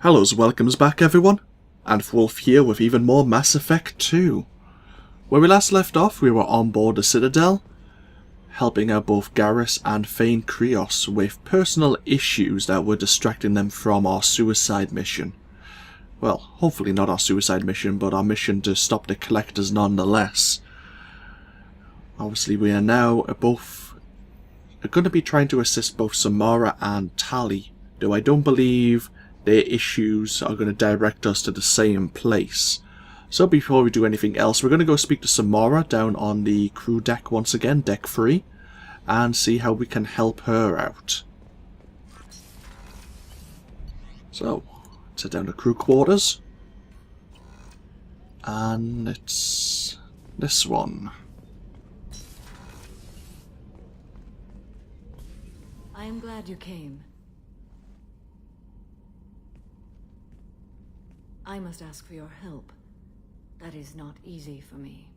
Hello's welcomes back everyone, AnthWolf here with even more Mass Effect 2. Where we last left off, we were on board the Citadel, helping out both Garrus and Thane Krios with personal issues that were distracting them from our suicide mission. Well, hopefully not our suicide mission, but our mission to stop the Collectors nonetheless. Obviously we are now both going to be trying to assist both Samara and Tali, though I don't believe their issues are going to direct us to the same place. So before we do anything else, we're going to go speak to Samara down on the crew deck once again, deck 3, and see how we can help her out. So, let's head down to crew quarters. And it's this one. I am glad you came. I must ask for your help. That is not easy for me.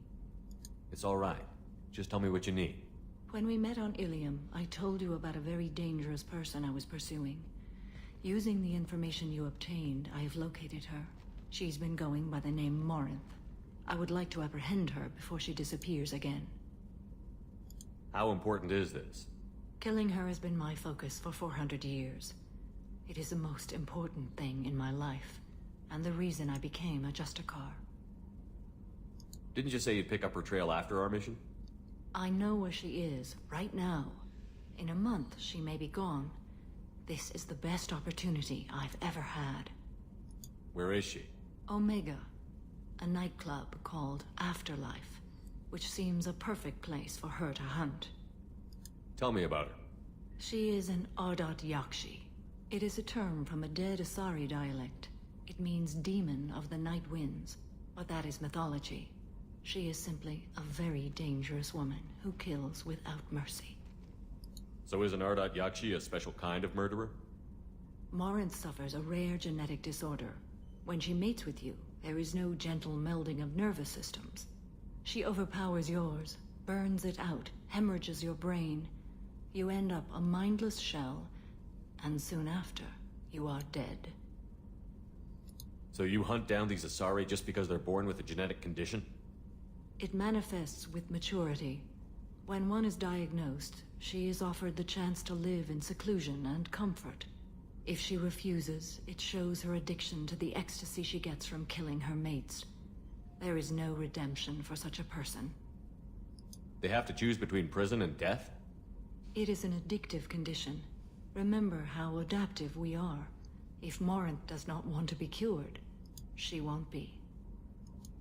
It's all right. Just tell me what you need. When we met on Ilium, I told you about a very dangerous person I was pursuing. Using the information you obtained, I have located her. She's been going by the name Morinth. I would like to apprehend her before she disappears again. How important is this? Killing her has been my focus for 400 years. It is the most important thing in my life, and the reason I became a Justicar. Didn't you say you'd pick up her trail after our mission? I know where she is, right now. In a month, she may be gone. This is the best opportunity I've ever had. Where is she? Omega, a nightclub called Afterlife, which seems a perfect place for her to hunt. Tell me about her. She is an Ardat-Yakshi. It is a term from a dead Asari dialect. It means demon of the night winds, but that is mythology. She is simply a very dangerous woman who kills without mercy. So is an Ardat-Yakshi a special kind of murderer? Morinth suffers a rare genetic disorder. When she mates with you, there is no gentle melding of nervous systems. She overpowers yours, burns it out, hemorrhages your brain. You end up a mindless shell, and soon after, you are dead. So you hunt down these Asari just because they're born with a genetic condition? It manifests with maturity. When one is diagnosed, she is offered the chance to live in seclusion and comfort. If she refuses, it shows her addiction to the ecstasy she gets from killing her mates. There is no redemption for such a person. They have to choose between prison and death? It is an addictive condition. Remember how adaptive we are. If Morinth does not want to be cured, she won't be.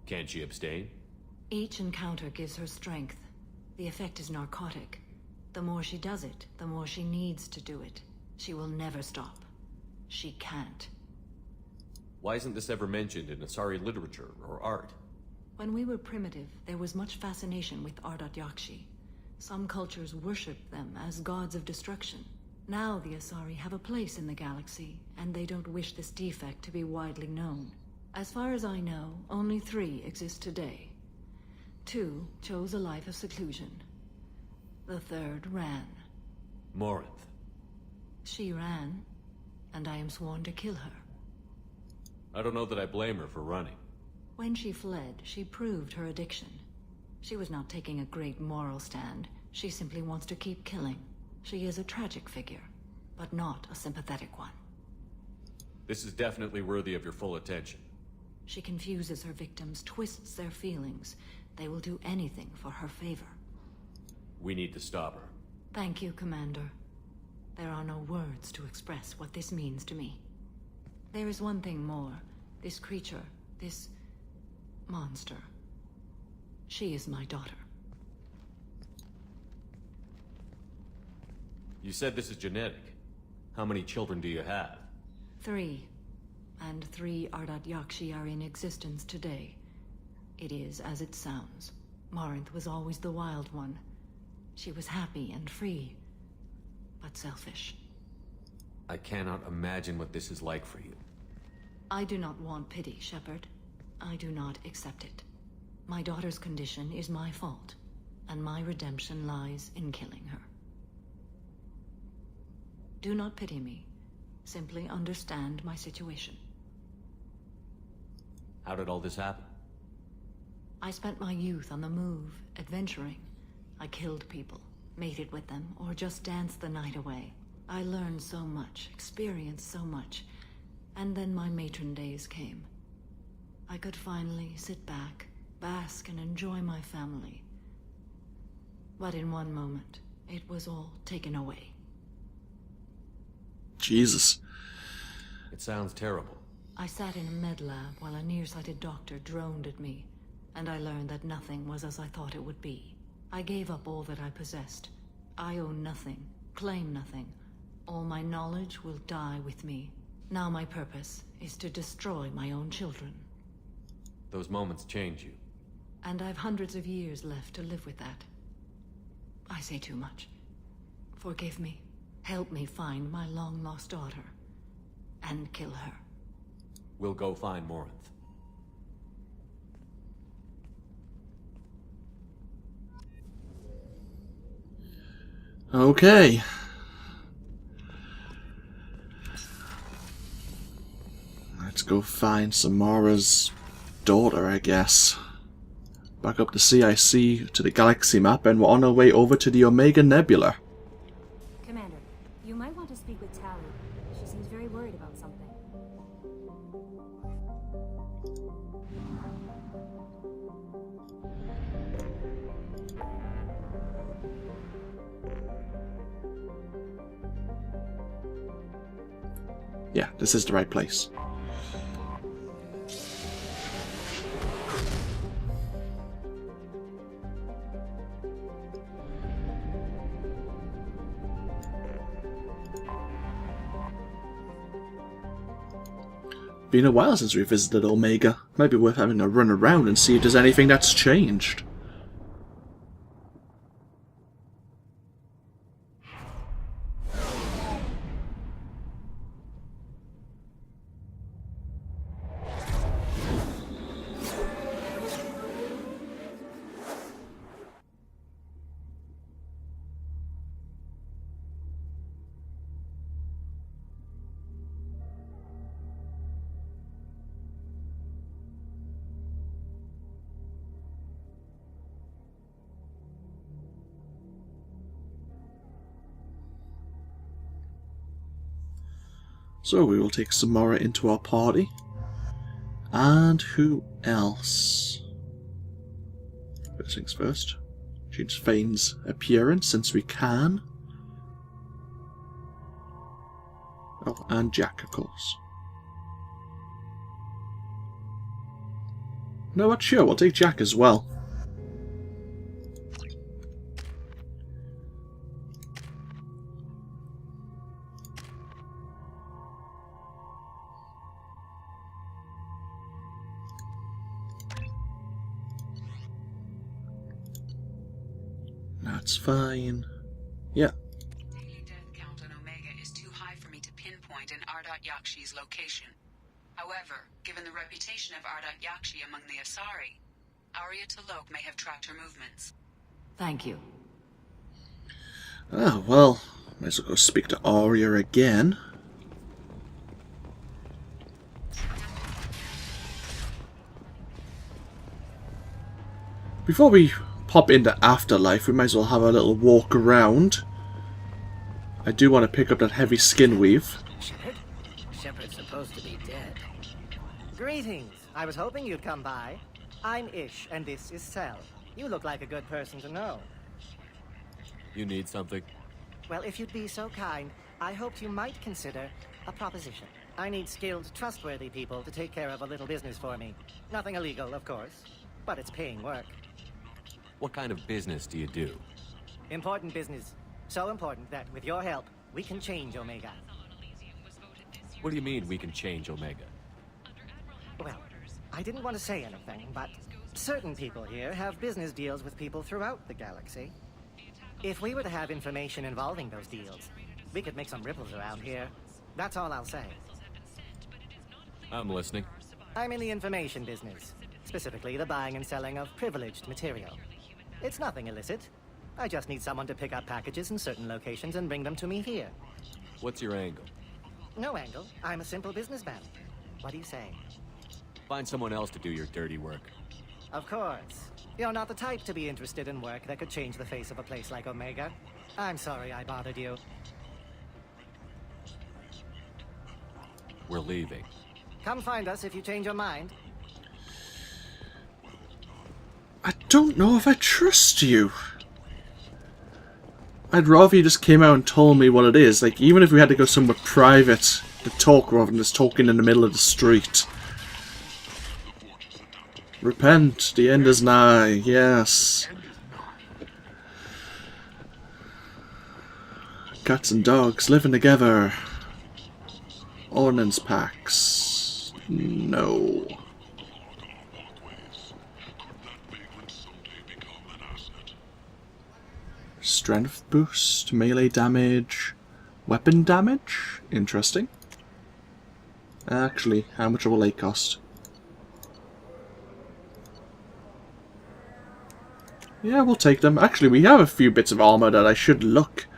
Can't she abstain? Each encounter gives her strength. The effect is narcotic. The more she does it, the more she needs to do it. She will never stop. She can't. Why isn't this ever mentioned in Asari literature or art? When we were primitive, there was much fascination with Ardat-Yakshi. Some cultures worshipped them as gods of destruction. Now the Asari have a place in the galaxy, and they don't wish this defect to be widely known. As far as I know, only 3 exist today. 2 chose a life of seclusion. The 3rd ran. Morinth. She ran, and I am sworn to kill her. I don't know that I blame her for running. When she fled, she proved her addiction. She was not taking a great moral stand. She simply wants to keep killing. She is a tragic figure, but not a sympathetic one. This is definitely worthy of your full attention. She confuses her victims, twists their feelings. They will do anything for her favor. We need to stop her. Thank you, Commander. There are no words to express what this means to me. There is one thing more. This creature, this monster. She is my daughter. You said this is genetic. How many children do you have? 3. And 3 Ardat-Yakshi are in existence today. It is as it sounds. Morinth was always the wild one. She was happy and free, but selfish. I cannot imagine what this is like for you. I do not want pity, Shepard. I do not accept it. My daughter's condition is my fault, and my redemption lies in killing her. Do not pity me. Simply understand my situation. How did all this happen? I spent my youth on the move, adventuring. I killed people, mated with them, or just danced the night away. I learned so much, experienced so much, and then my matron days came. I could finally sit back, bask and enjoy my family. But in one moment, it was all taken away. Jesus. It sounds terrible. I sat in a med lab while a nearsighted doctor droned at me, and I learned that nothing was as I thought it would be. I gave up all that I possessed. I own nothing, claim nothing. All my knowledge will die with me. Now my purpose is to destroy my own children. Those moments change you. And I've hundreds of years left to live with that. I say too much. Forgive me. Help me find my long-lost daughter. And kill her. We'll go find Morinth. Okay. Let's go find Samara's daughter, I guess. Back up the CIC to the galaxy map, and we're on our way over to the Omega Nebula. Commander, you might want to speak with Tally. She seems very worried about something. Yeah, this is the right place. Been a while since we visited Omega. Might be worth having a run around and see if there's anything that's changed. So we will take Samara into our party. And who else? First things first. Change Fane's appearance since we can. Oh, and Jack, of course. No, what? Sure, we'll take Jack as well. That's fine. Yeah. Daily death count on Omega is too high for me to pinpoint an Ardat-Yakshi's location. However, given the reputation of Ardat-Yakshi among the Asari, Arya T'Loak may have tracked her movements. Thank you. Ah, well, might as well go speak to Arya again. Before we pop into Afterlife, we might as well have a little walk around. I do want to pick up that heavy skin weave. Shepard? Shepard's supposed to be dead. Greetings. I was hoping you'd come by. I'm Ish, and this is Sel. You look like a good person to know. You need something? Well, if you'd be so kind, I hoped you might consider a proposition. I need skilled, trustworthy people to take care of a little business for me. Nothing illegal, of course, but it's paying work. What kind of business do you do? Important business. So important that, with your help, we can change Omega. What do you mean we can change Omega? Well, I didn't want to say anything, but certain people here have business deals with people throughout the galaxy. If we were to have information involving those deals, we could make some ripples around here. That's all I'll say. I'm listening. I'm in the information business, specifically the buying and selling of privileged material. It's nothing illicit. I just need someone to pick up packages in certain locations and bring them to me here. What's your angle? No angle. I'm a simple businessman. What do you say? Find someone else to do your dirty work. Of course. You're not the type to be interested in work that could change the face of a place like Omega. I'm sorry I bothered you. We're leaving. Come find us if you change your mind. I don't know if I trust you. I'd rather you just came out and told me what it is. Like, even if we had to go somewhere private to talk rather than just talking in the middle of the street. Repent, the end is nigh, yes. Cats and dogs living together. Ordnance packs. No. Strength boost, melee damage, weapon damage? Interesting. Actually, how much will they cost? Yeah, we'll take them. Actually, we have a few bits of armor that I should look.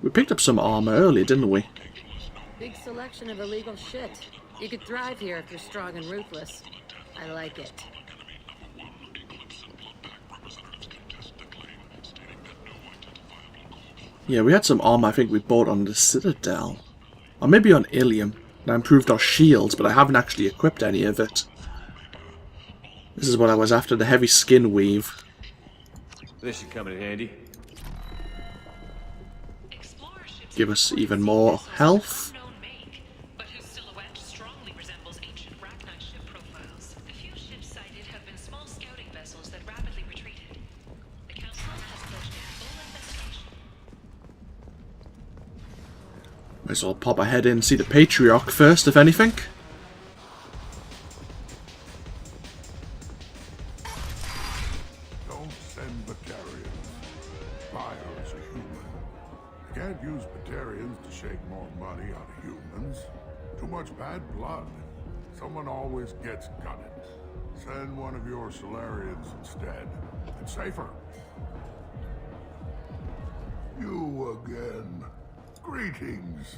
We picked up some armor earlier, didn't we? Big selection of illegal shit. You could thrive here if you're strong and ruthless. I like it. Yeah, we had some armor I think we bought on the Citadel. Or maybe on Ilium. That improved our shields, but I haven't actually equipped any of it. This is what I was after, the heavy skin weave. This should come in handy. Give us even more health. But whose silhouette strongly resembles ancient Rachni ship profiles. The few ships sighted have been small scouting vessels that rapidly retreated. The Council has pledged a full investigation. Might as well pop ahead in and see the Patriarch first, if anything. Don't send Batarians. Bio's a human. You can't use Batarians to shake more money out of humans. Too much bad blood. Someone always gets gutted. Send one of your Solarians instead. It's safer. You again. Greetings.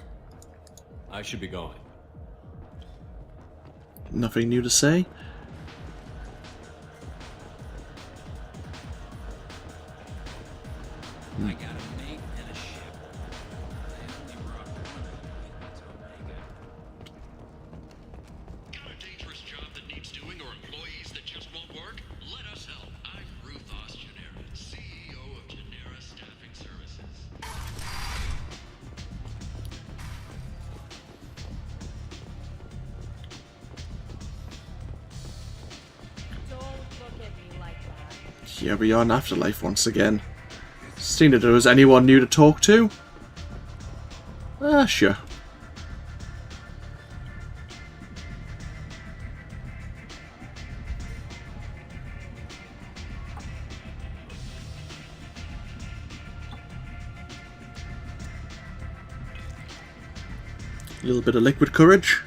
I should be going. Nothing new to say. I got a mate and a ship. I only brought one to Omega. Got a dangerous job that needs doing or employees that just won't work? Let us help. I'm Ruthos Genera, CEO of Genera Staffing Services. Don't look at me like that. Here we are in Afterlife once again. Seeing if there was anyone new to talk to? Sure. A little bit of liquid courage.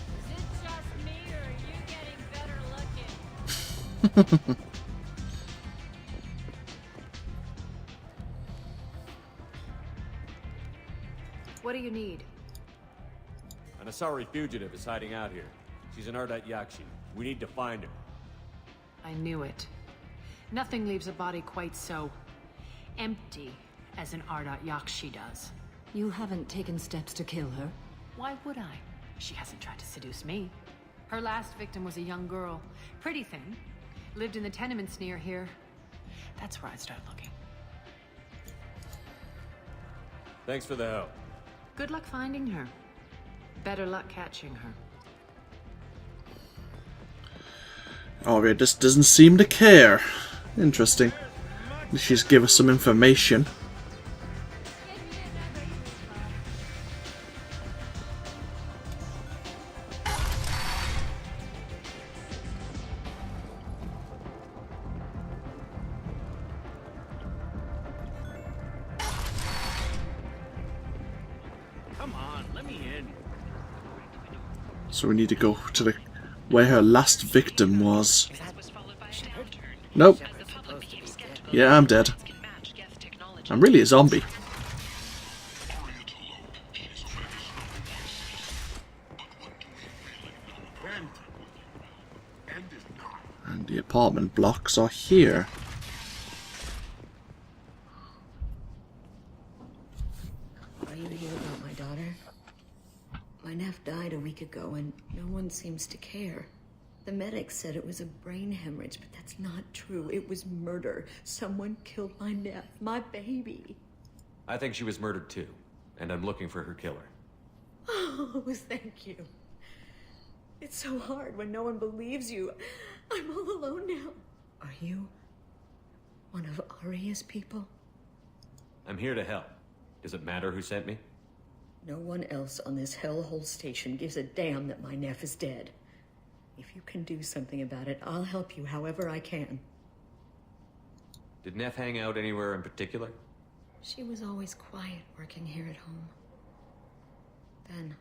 Is it just me or are you getting better looking? What do you need? An Asari fugitive is hiding out here. She's an Ardat-Yakshi. We need to find her. I knew it. Nothing leaves a body quite so empty as an Ardat-Yakshi does. You haven't taken steps to kill her? Why would I? She hasn't tried to seduce me. Her last victim was a young girl. Pretty thing. Lived in the tenements near here. That's where I'd start looking. Thanks for the help. Good luck finding her. Better luck catching her. Aria just doesn't seem to care. Interesting. She's give us some information. Come on, let me in. So we need to go to the where her last victim was. Was followed by a downturn. Nope. As the Yeah, I'm dead. Can match Geth technology. I'm really a zombie. And the apartment blocks are here. Are you here about my daughter? My nephew died a week ago and no one seems to care. The medics said it was a brain hemorrhage, but that's not true. It was murder. Someone killed my nephew, my baby. I think she was murdered too, and I'm looking for her killer. Oh, thank you. It's so hard when no one believes you. I'm all alone now. Are you one of Aria's people? I'm here to help. Does it matter who sent me? No one else on this hellhole station gives a damn that my nephew is dead. If you can do something about it, I'll help you however I can. Did Neff hang out anywhere in particular? She was always quiet working here at home. Then,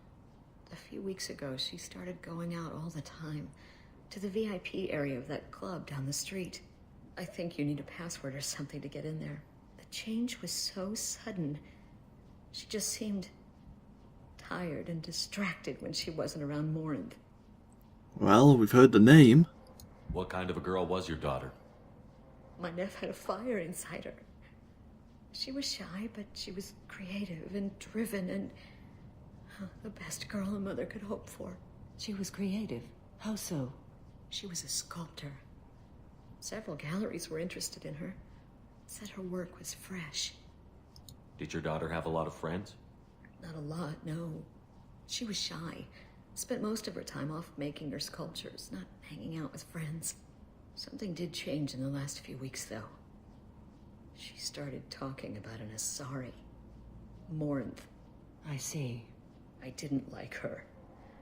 a few weeks ago, she started going out all the time to the VIP area of that club down the street. I think you need a password or something to get in there. The change was so sudden. She just seemed tired and distracted when she wasn't around Morinth. Well, we've heard the name. What kind of a girl was your daughter? My nephew had a fire inside her. She was shy, but she was creative and driven and the best girl a mother could hope for. She was creative. How so? She was a sculptor. Several galleries were interested in her. Said her work was fresh. Did your daughter have a lot of friends? Not a lot, no. She was shy. Spent most of her time off making her sculptures, not hanging out with friends. Something did change in the last few weeks, though. She started talking about an Asari. Morinth. I see. I didn't like her.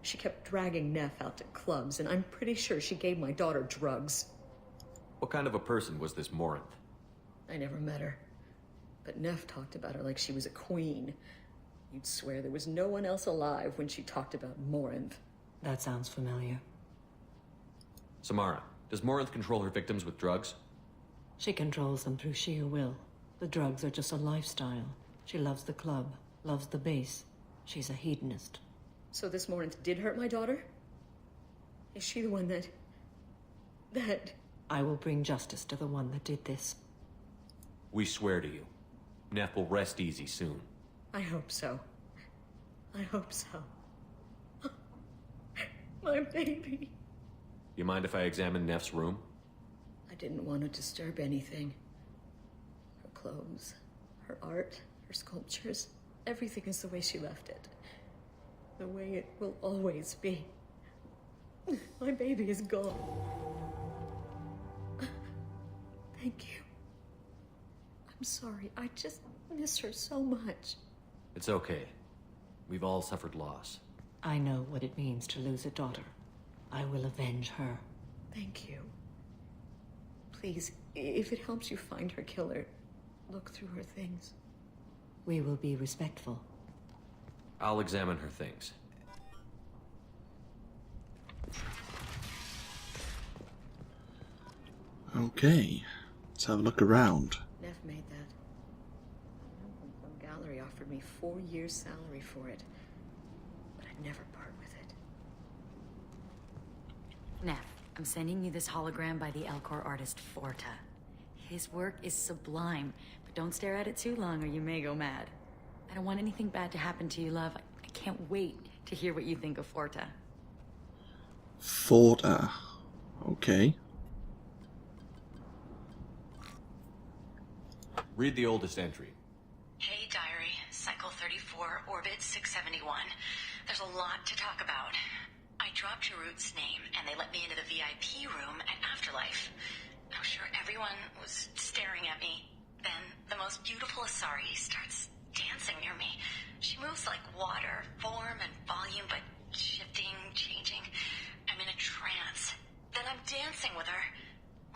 She kept dragging Neff out to clubs, and I'm pretty sure she gave my daughter drugs. What kind of a person was this Morinth? I never met her. But Neff talked about her like she was a queen. You'd swear there was no one else alive when she talked about Morinth. That sounds familiar. Samara, does Morinth control her victims with drugs? She controls them through sheer will. The drugs are just a lifestyle. She loves the club, loves the base. She's a hedonist. So this Morinth did hurt my daughter? Is she the one that... I will bring justice to the one that did this. We swear to you. Neff will rest easy soon. I hope so. I hope so. My baby. You mind if I examine Neff's room? I didn't want to disturb anything. Her clothes, her art, her sculptures, everything is the way she left it. The way it will always be. My baby is gone. Thank you. I'm sorry, I just miss her so much. It's okay. We've all suffered loss. I know what it means to lose a daughter. I will avenge her. Thank you. Please, if it helps you find her killer, look through her things. We will be respectful. I'll examine her things. Okay, let's have a look around. Neff made that. Some gallery offered me 4 years' salary for it, but I'd never part with it. Neff, I'm sending you this hologram by the Elcor artist Forta. His work is sublime, but don't stare at it too long or you may go mad. I don't want anything bad to happen to you, love. I can't wait to hear what you think of Forta. Forta. Okay. Read the oldest entry. Hey, diary. Cycle 34, orbit 671. There's a lot to talk about. I dropped Jarut's name, and they let me into the VIP room at Afterlife. I'm sure everyone was staring at me. Then, the most beautiful Asari starts dancing near me. She moves like water, form and volume, but shifting, changing. I'm in a trance. Then I'm dancing with her.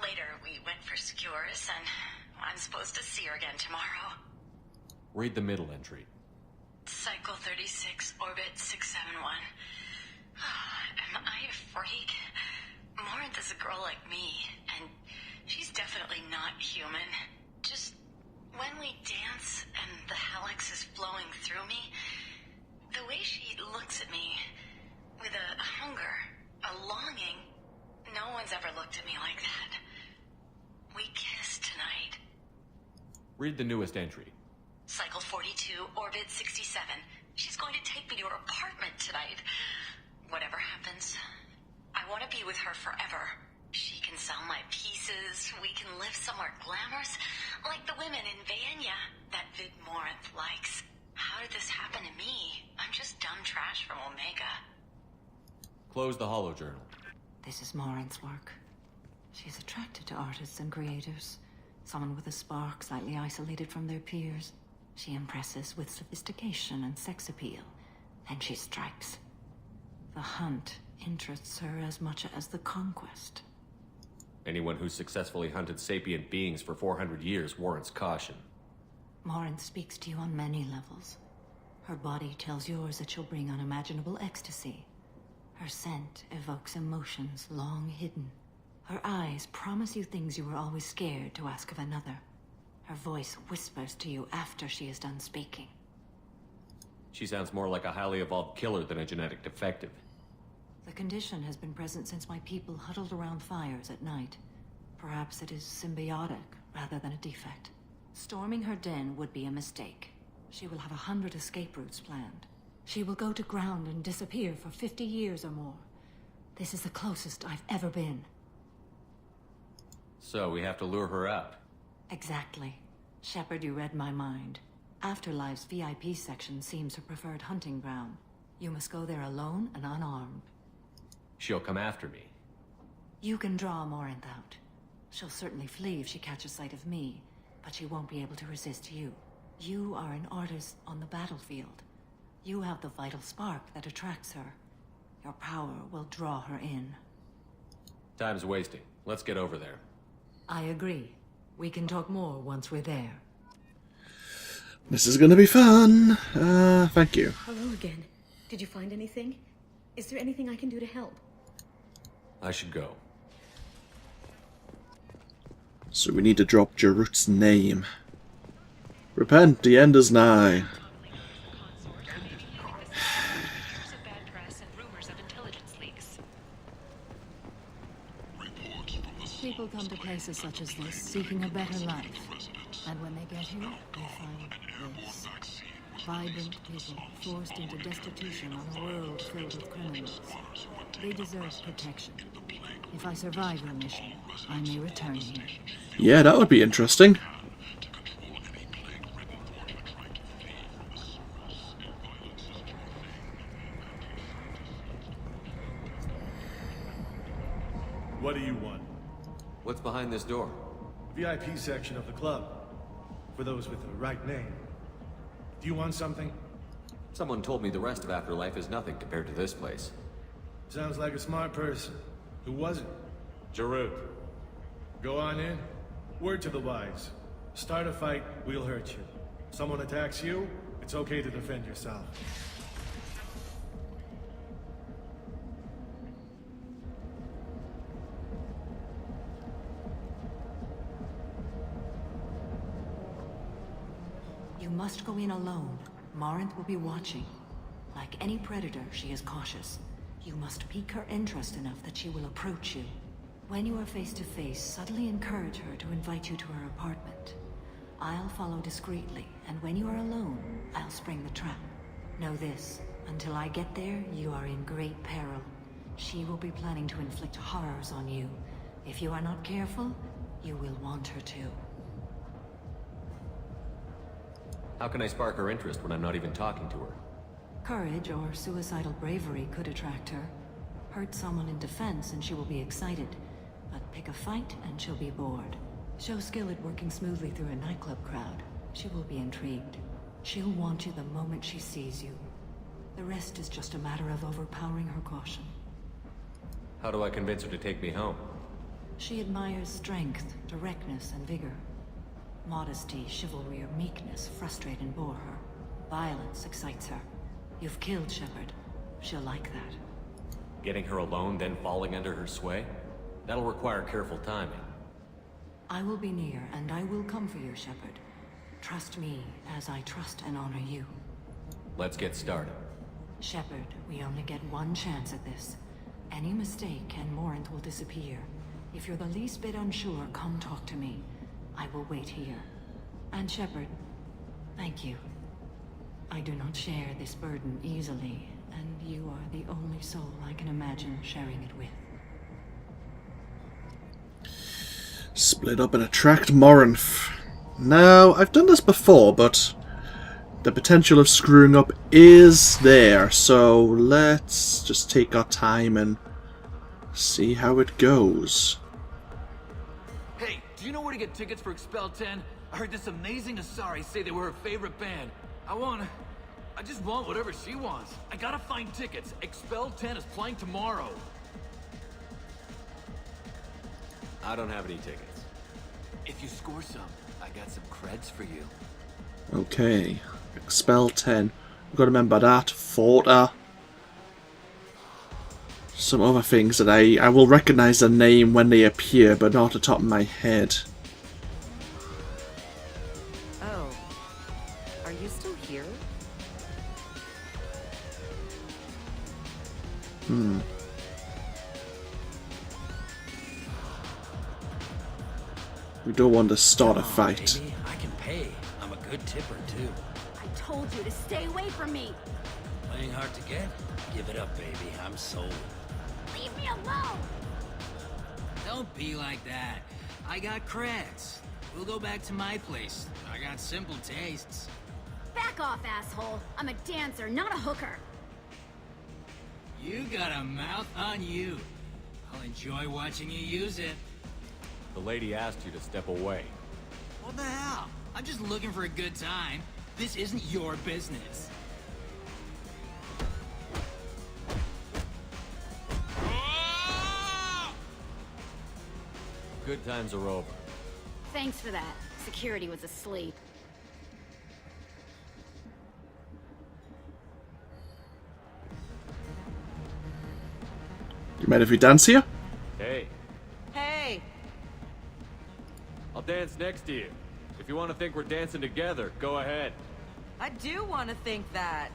Later, we went for skewers, and I'm supposed to see her again tomorrow. Read the middle entry. Cycle 36, orbit 671. Am I a freak? Morinth is a girl like me, and she's definitely not human. When we dance and the helix is flowing through me, the way she looks at me with a hunger, a longing, no one's ever looked at me like that. We kiss tonight. Read the newest entry. Cycle 42, orbit 67. She's going to take me to her apartment tonight. Whatever happens, I want to be with her forever. She can sell my pieces. We can live somewhere glamorous, like the women in Vanya that Vid Morinth likes. How did this happen to me? I'm just dumb trash from Omega. Close the holojournal. This is Morinth's work. She's attracted to artists and creators. Someone with a spark, slightly isolated from their peers. She impresses with sophistication and sex appeal. And she strikes. The hunt interests her as much as the conquest. Anyone who's successfully hunted sapient beings for 400 years warrants caution. Morinth speaks to you on many levels. Her body tells yours that she'll bring unimaginable ecstasy. Her scent evokes emotions long hidden. Her eyes promise you things you were always scared to ask of another. Her voice whispers to you after she is done speaking. She sounds more like a highly evolved killer than a genetic defective. The condition has been present since my people huddled around fires at night. Perhaps it is symbiotic rather than a defect. Storming her den would be a mistake. She will have 100 escape routes planned. She will go to ground and disappear for 50 years or more. This is the closest I've ever been. So we have to lure her out. Exactly. Shepard, you read my mind. Afterlife's VIP section seems her preferred hunting ground. You must go there alone and unarmed. She'll come after me. You can draw Morinth out. She'll certainly flee if she catches sight of me, but she won't be able to resist you. You are an artist on the battlefield. You have the vital spark that attracts her. Your power will draw her in. Time's wasting. Let's get over there. I agree. We can talk more once we're there. This is gonna be fun. Thank you. Hello again. Did you find anything? Is there anything I can do to help? I should go. So we need to drop Jarut's name. Repent, the end is nigh. People come to places such as this seeking a better life. And when they get here, they find this. Vibrant people forced into destitution on a world filled with criminals. They deserve protection. If I survive your mission, I may return here. Yeah, that would be interesting. What do you want? What's behind this door? VIP section of the club. For those with the right name. Do you want something? Someone told me the rest of Afterlife is nothing compared to this place. Sounds like a smart person. Who was it? Jarut. Go on in. Word to the wise. Start a fight, we'll hurt you. Someone attacks you, it's okay to defend yourself. You must go in alone. Morinth will be watching. Like any predator, she is cautious. You must pique her interest enough that she will approach you. When you are face to face, subtly encourage her to invite you to her apartment. I'll follow discreetly, and when you are alone, I'll spring the trap. Know this, until I get there, you are in great peril. She will be planning to inflict horrors on you. If you are not careful, you will want her to. How can I spark her interest when I'm not even talking to her? Courage or suicidal bravery could attract her. Hurt someone in defense and she will be excited. But pick a fight and she'll be bored. Show skill at working smoothly through a nightclub crowd. She will be intrigued. She'll want you the moment she sees you. The rest is just a matter of overpowering her caution. How do I convince her to take me home? She admires strength, directness, and vigor. Modesty, chivalry, or meekness frustrate and bore her. Violence excites her. You've killed Shepard. She'll like that. Getting her alone, then falling under her sway? That'll require careful timing. I will be near, and I will come for you, Shepard. Trust me as I trust and honor you. Let's get started. Shepard, we only get one chance at this. Any mistake and Morant will disappear. If you're the least bit unsure, come talk to me. I will wait here. And Shepard, thank you. I do not share this burden easily, and you are the only soul I can imagine sharing it with. Split up and attract Morinth. Now, I've done this before, but the potential of screwing up is there, so let's just take our time and see how it goes. Hey, do you know where to get tickets for Expel 10? I heard this amazing Asari say they were her favorite band. I just want whatever she wants. I gotta find tickets. Expel 10 is playing tomorrow. I don't have any tickets. If you score some, I got some creds for you. Okay. Expel 10. I've got to remember that. Forta. Some other things that I will recognise the name when they appear, but not off the top of my head. Oh. Are you still here? We don't want to start a fight. Baby, I can pay. I'm a good tipper, too. I told you to stay away from me. Playing hard to get? Give it up, baby. I'm sold. Leave me alone. Don't be like that. I got creds. We'll go back to my place. I got simple tastes. Back off, asshole. I'm a dancer, not a hooker. You got a mouth on you. I'll enjoy watching you use it. The lady asked you to step away. What the hell? I'm just looking for a good time. This isn't your business. Good times are over. Thanks for that. Security was asleep. You mind if we dance here? Hey, Hey! I'll dance next to you. If you want to think we're dancing together, go ahead. I do want to think that.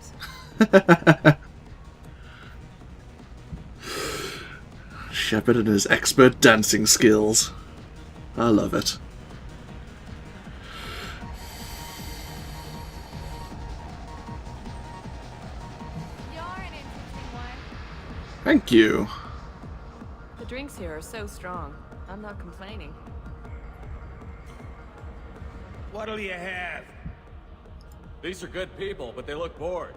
Shepard and his expert dancing skills. I love it. You're an interesting one. Thank you. The drinks here are so strong. I'm not complaining. What'll you have? These are good people, but they look bored.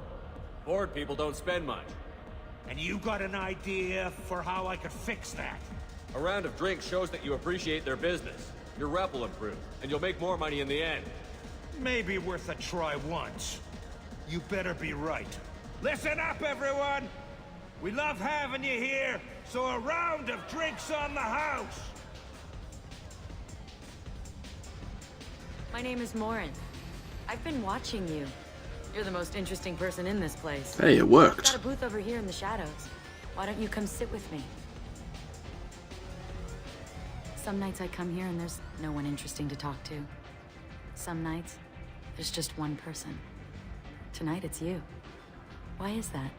Bored people don't spend much. And you got an idea for how I could fix that? A round of drinks shows that you appreciate their business. Your rep will improve, and you'll make more money in the end. Maybe worth a try once. You better be right. Listen up, everyone! We love having you here, so a round of drinks on the house! My name is Morin. I've been watching you. You're the most interesting person in this place. Hey, it worked. Got a booth over here in the shadows. Why don't you come sit with me? Some nights I come here and there's no one interesting to talk to. Some nights, there's just one person. Tonight it's you. Why is that?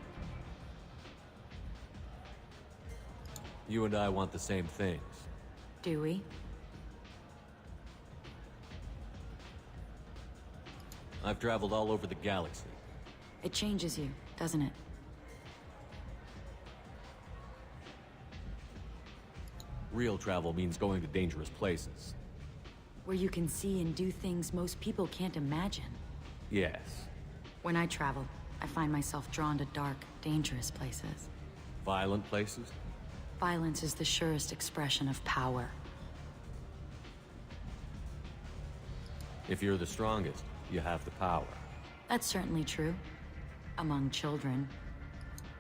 You and I want the same things. Do we? I've traveled all over the galaxy. It changes you, doesn't it? Real travel means going to dangerous places. Where you can see and do things most people can't imagine. Yes. When I travel, I find myself drawn to dark, dangerous places. Violent places? Violence is the surest expression of power. If you're the strongest, you have the power. That's certainly true. Among children.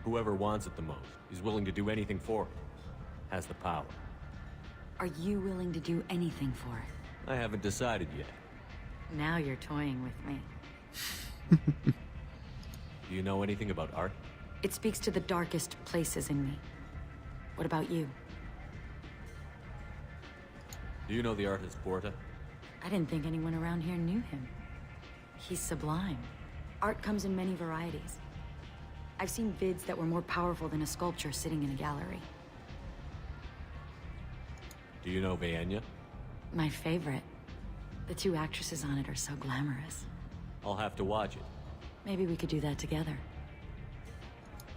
Whoever wants it the most is willing to do anything for it. Has the power. Are you willing to do anything for it? I haven't decided yet. Now you're toying with me. Do you know anything about art? It speaks to the darkest places in me. What about you? Do you know the artist Porta? I didn't think anyone around here knew him. He's sublime. Art comes in many varieties. I've seen vids that were more powerful than a sculpture sitting in a gallery. Do you know Vaenya? My favorite. The two actresses on it are so glamorous. I'll have to watch it. Maybe we could do that together.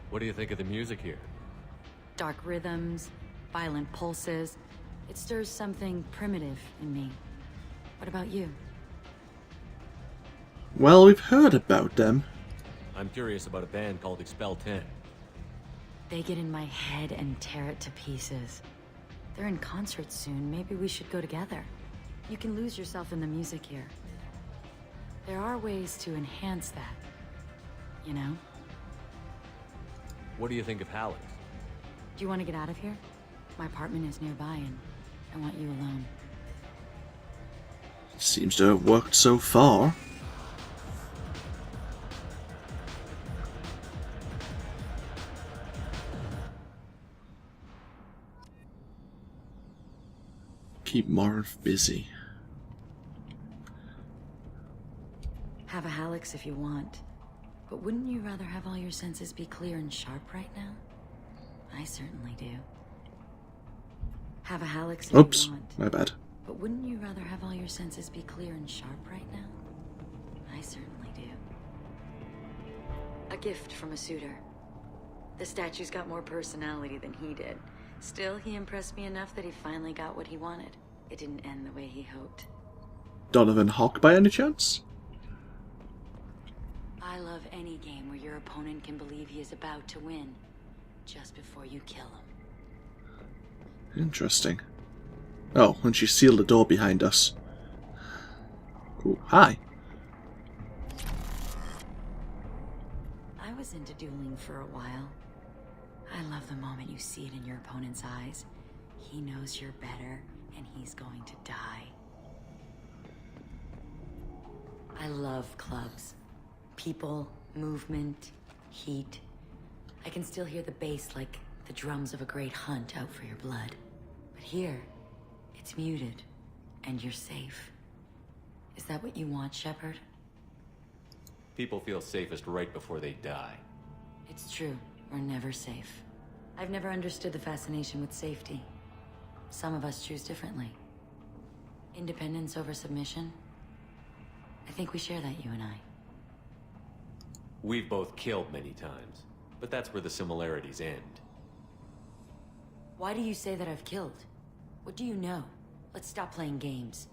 What do you think of the music here? Dark rhythms, violent pulses. It stirs something primitive in me. What about you? Well, we've heard about them. I'm curious about a band called Expel 10. They get in my head and tear it to pieces. They're in concert soon. Maybe we should go together. You can lose yourself in the music here. There are ways to enhance that, you know? What do you think of Halleck? Do you want to get out of here? My apartment is nearby and I want you alone. Seems to have worked so far. Keep Marv busy. Have a Hallex if you want. But wouldn't you rather have all your senses be clear and sharp right now? I certainly do. Have a Hallex if Oops, you want. my bad. But wouldn't you rather have all your senses be clear and sharp right now? I certainly do. A gift from a suitor. The statue's got more personality than he did. Still, he impressed me enough that he finally got what he wanted. It didn't end the way he hoped. Donovan Hawk by any chance? I love any game where your opponent can believe he is about to win, just before you kill him. Interesting. Oh, and she sealed the door behind us. Cool. Hi. I was into dueling for a while. I love the moment you see it in your opponent's eyes. He knows you're better, and he's going to die. I love clubs. People, movement, heat. I can still hear the bass like the drums of a great hunt out for your blood. But here, it's muted, and you're safe. Is that what you want, Shepard? People feel safest right before they die. It's true. We're never safe. I've never understood the fascination with safety. Some of us choose differently. Independence over submission? I think we share that, you and I. We've both killed many times, but that's where the similarities end. Why do you say that I've killed? What do you know? Let's stop playing games.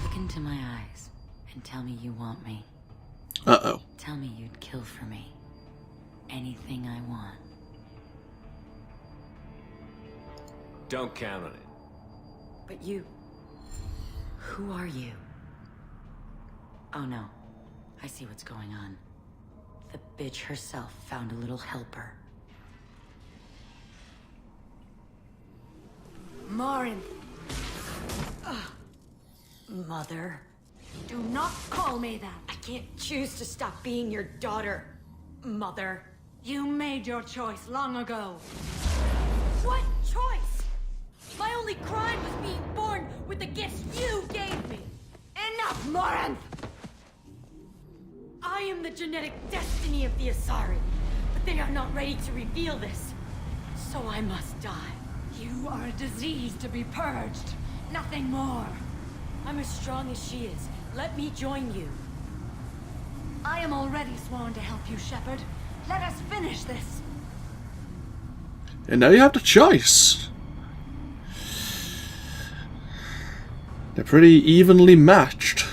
Look into my eyes and tell me you want me. Uh-oh. Tell me you'd kill for me. Anything I want. Don't count on it. But you... Who are you? Oh no. I see what's going on. The bitch herself found a little helper. Marin! Mother. Do not call me that. I can't choose to stop being your daughter, Mother. You made your choice long ago. What choice? My only crime was being born with the gifts you gave me. Enough, Morin! I am the genetic destiny of the Asari, but they are not ready to reveal this. So I must die. You are a disease to be purged. Nothing more. I'm as strong as she is. Let me join you. I am already sworn to help you, Shepard. Let us finish this. And now you have the choice. They're pretty evenly matched.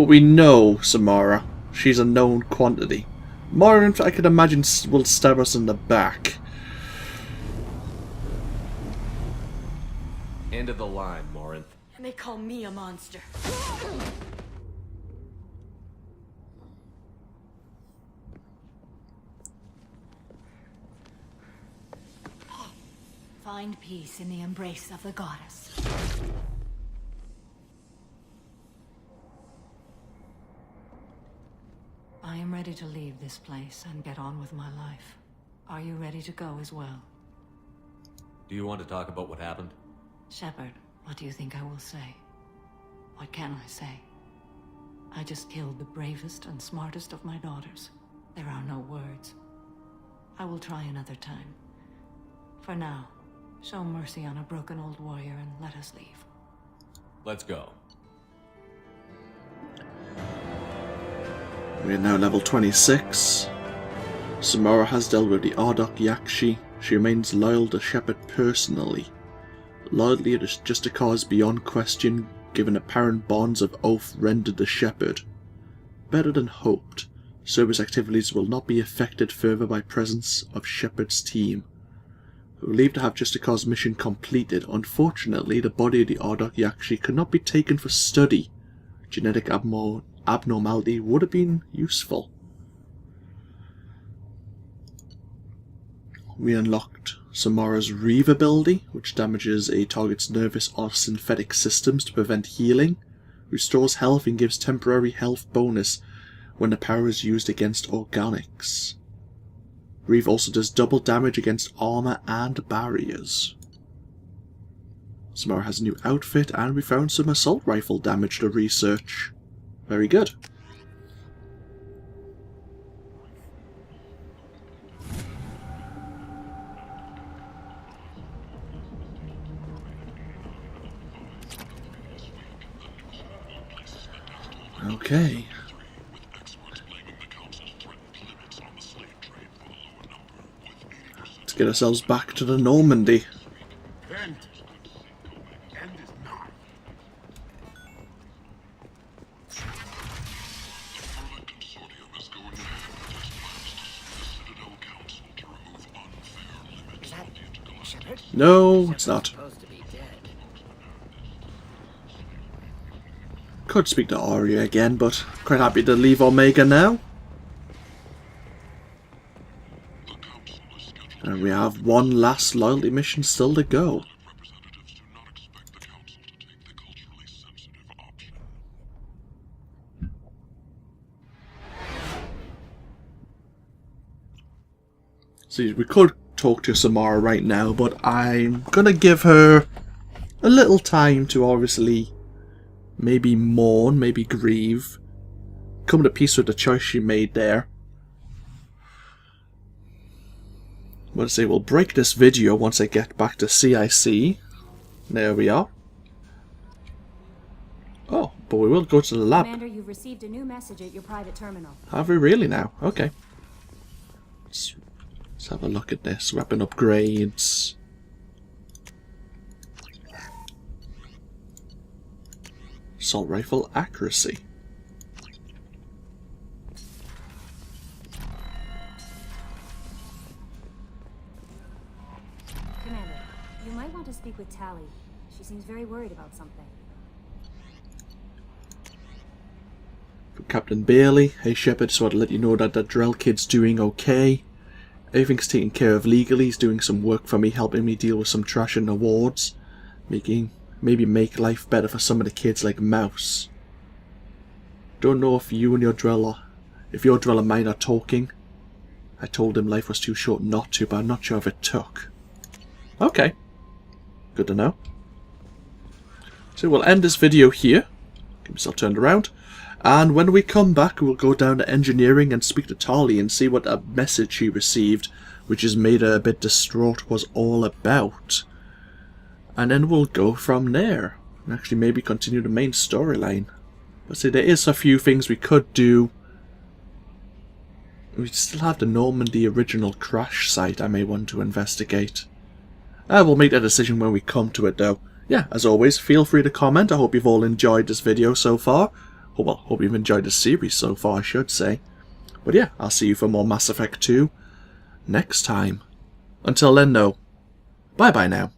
But we know Samara. She's a known quantity. Morin, I could imagine, will stab us in the back. End of the line, Morinth. And they call me a monster. Find peace in the embrace of the goddess. I am ready to leave this place and get on with my life. Are you ready to go as well? Do you want to talk about what happened? Shepard, what do you think I will say? What can I say? I just killed the bravest and smartest of my daughters. There are no words. I will try another time. For now, show mercy on a broken old warrior and let us leave. Let's go. We are now level 26. Samara has dealt with the Ardat-Yakshi. She remains loyal to Shepard personally. Loyalty is just a cause beyond question, given apparent bonds of oath rendered to Shepard. Better than hoped, Cerberus activities will not be affected further by presence of Shepard's team. Relieved to have just a cause mission completed, unfortunately the body of the Ardat-Yakshi could not be taken for study. Genetic abnormality would have been useful. We unlocked Samara's Reeve ability, which damages a target's nervous or synthetic systems to prevent healing, restores health and gives temporary health bonus when the power is used against organics. Reeve also does double damage against armor and barriers. Samara has a new outfit, and we found some assault rifle damage to research. Very good. Okay. Let's get ourselves back to the Normandy. No, it's not. Could speak to Arya again, but quite happy to leave Omega now. And we have one last loyalty mission still to go. See, we could talk to Samara right now, but I'm gonna give her a little time to obviously maybe mourn, maybe grieve, come to peace with the choice she made there. But I say we'll break this video once I get back to CIC. There we are. Oh, but we will go to the lab. Commander, you've received a new message at your private terminal. Have we really now? Okay. Let's have a look at this. Weapon upgrades. Assault rifle accuracy. Commander, you might want to speak with Tally. She seems very worried about something. From Captain Bailey. Hey Shepard, just want to let you know that the Drell kid's doing okay. Everything's taken care of legally. He's doing some work for me, helping me deal with some trash in the wards. Maybe make life better for some of the kids like Mouse. Don't know if you and your Drell and mine are talking. I told him life was too short not to, but I'm not sure if it took. Okay. Good to know. So we'll end this video here. Get myself turned around. And when we come back, we'll go down to engineering and speak to Tali and see what a message she received, which has made her a bit distraught, was all about. And then we'll go from there. And actually maybe continue the main storyline. But see, there is a few things we could do. We still have the Normandy original crash site I may want to investigate. We'll make that decision when we come to it though. Yeah, as always, feel free to comment. I hope you've all enjoyed this video so far. Well, hope you've enjoyed the series so far, I should say. But yeah, I'll see you for more Mass Effect 2 next time. Until then though, bye bye now.